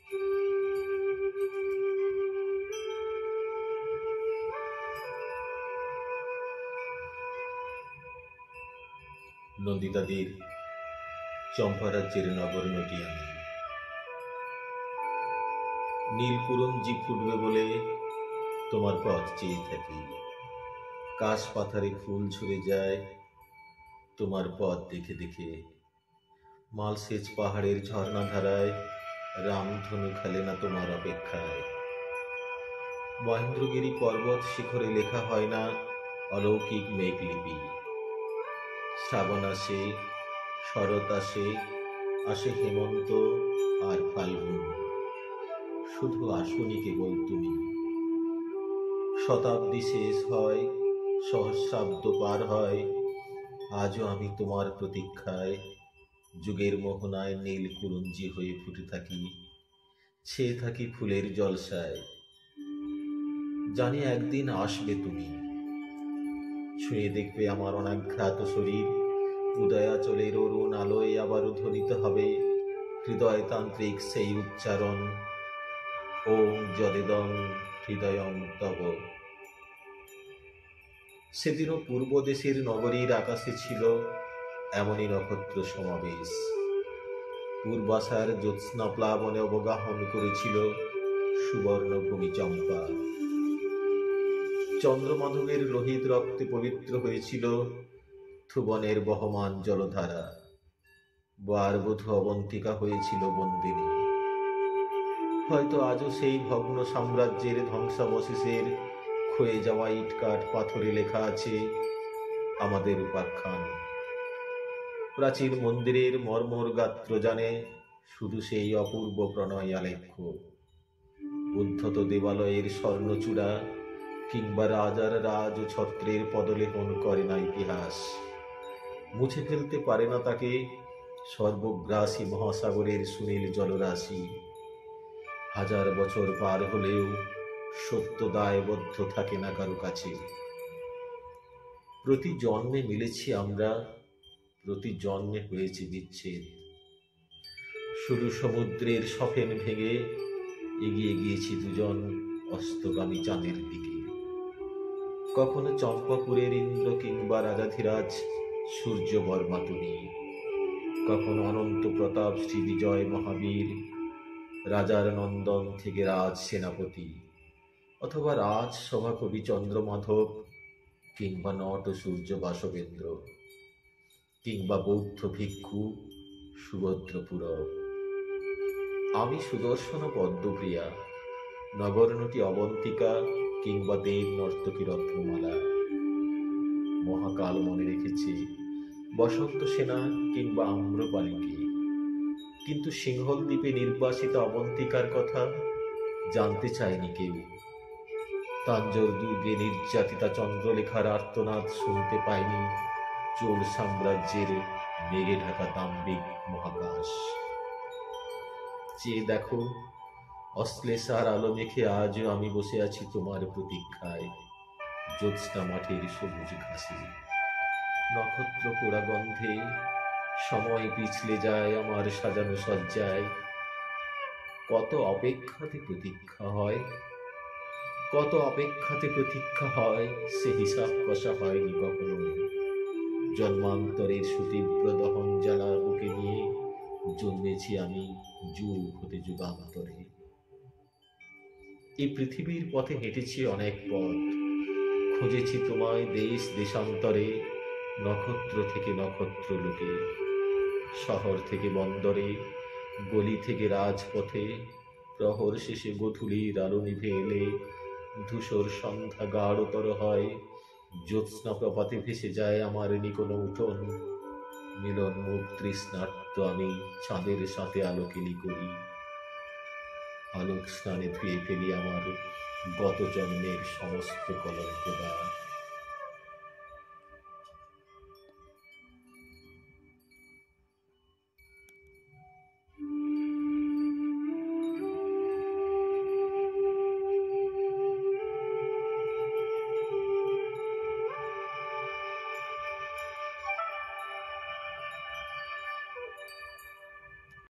নন্দিতাদের চম্পারাজ্যের নগর নটি আমি। নীল কুরঞ্জি ফুটবে বলে তোমার পথ চেয়ে থাকি। কাশ পাথারে ফুল ঝরে যায় তোমার পথ দেখে দেখে। মালসেচ পাহাড়ের ঝর্ণা ধারায় রামধনু খেলে না তোমার অপেক্ষায়। মহেন্দ্রগিরি পর্বত শিখরে লেখা হয় না অলৌকিক মেঘলিপি। শ্রাবণ আসে, শরৎ আসে, আসে হেমন্ত আর ফাল্গুন, শুধু আসনি কেবল তুমি। শতাব্দী শেষ হয়, সহস্রাব্দ পার হয়, আজও আমি তোমার প্রতীক্ষায় যুগের মোহনায় নীল কুরঞ্জি হয়ে ফুটে থাকি, ছেয়ে থাকি ফুলের জলসায়। জানি একদিন আসবে তুমি, ছুঁয়ে দেখবে আমার অনাঘ্রাত শরীর। উদয়াচলের অরুণ আলোয় আবারও ধ্বনিত হবে হৃদয়তান্ত্রিক সেই উচ্চারণ, ওম যদেদং হৃদয়ং তব। সেদিনও পূর্ব দেশের নগরীর আকাশে ছিল এমনই নক্ষত্র সমাবেশ। পূর্বাশার জ্যোৎস্না প্লাবনে অবগাহন করেছিল সুবর্ণভূমি চম্পা। চন্দ্রমাধবের লোহিত রক্তে পবিত্র হয়েছিল থুবনের বহমান জলধারা। বারবধূ অবন্তিকা হয়েছিল বন্দিনী। হয়তো আজও সেই ভগ্ন সাম্রাজ্যের ধ্বংসাবশেষের ক্ষয়ে যাওয়া ইটকাঠ পাথরে লেখা আছে আমাদের উপাখ্যান। প্রাচীন মন্দিরের মর্মর গাত্র জানে শুধু সেই অপূর্ব প্রণয় আলেখ্য। উদ্ধত দেবালয়ের স্বর্ণচূড়া কিংবা রাজার রাজ ও ছত্রের পদলেখন করে না ইতিহাস। মুছে ফেলতে পারে না তাকে সর্বগ্রাসী মহাসাগরের সুনীল জলরাশি। হাজার বছর পার হলেও সত্য দায়বদ্ধ থাকে না কারো কাছে। প্রতি জন্মে মিলেছি আমরা, প্রতি জন্মে হয়েছে বিচ্ছেদ। শুধু সমুদ্রের সফেন ভেঙে এগিয়ে গিয়েছি দুজন অস্তগামী চাঁদের দিকে। কখনো চম্পাপুরের ইন্দ্র কিংবা রাজাধিরাজ সূর্যবর্মা তুমি, কখনো অনন্ত প্রতাপ শ্রী বিজয় মহাবীর, রাজার নন্দন থেকে রাজ সেনাপতি, অথবা রাজ সভাকবি চন্দ্রমাধব, কিংবা নট সূর্য বাসবেন্দ্র, কিংবা বৌদ্ধ ভিক্ষু সুভদ্রপুরব। আমি সুদর্শন পদ্মপ্রিয়া, নগরনটি অবন্তিকা, কিংবা দেব নর্তকী রত্নমালা। মহাকাল মনে রেখেছে বসন্ত সেনা কিংবা আম্রপালিকে, কিন্তু সিংহল দ্বীপে নির্বাসিত অবন্তিকার কথা জানতে চায়নি কেউ। তাঞ্জোর দুর্গে নির্যাতিতা চন্দ্রলেখার আর্তনাদ শুনতে পায়নি চোল সাম্রাজ্যের মেঘে ঢাকা দাম্ভিক মহাকাশ। চেয়ে দেখো, অশ্লেষার আলো মেখে আজও আমি বসে আছি তোমার প্রতীক্ষায় জ্যোৎস্না মাঠের সবুজ ঘাসে। নক্ষত্র পোড়া গন্ধে সময় পিছলে যায় আমার সাজানো সজ্জায়। কত অপেক্ষাতে প্রতীক্ষা হয়, কত অপেক্ষাতে প্রতীক্ষা হয়, সে হিসাব কষা হয়নি কখনো। জন্মান্তরের সুতীব্র দহন জ্বালা বুকে নিয়ে জন্মেছি আমি যুগ হতে যুগান্তরে। এই পৃথিবীর পথে হেঁটেছি অনেক পথ, খুঁজেছি তোমায় দেশ দেশান্তরে, নক্ষত্র থেকে নক্ষত্র লোকে, শহর থেকে বন্দরে, গলি থেকে রাজপথে। প্রহর শেষে গোধূলির আলো নিভে এলে ধূসর সন্ধ্যা গাঢ়তর হয়, জ্যোৎস্না প্রপাতে ভেসে যায় আমার নিকোন উঠোন। মিলন মুখ তৃষ্ণার্ত আমি চাঁদের সাথে আলোকেলি করি। আলোক স্নানে ধুয়ে ফেলি আমার গত জন্মের সমস্ত কলঙ্ক দাগ।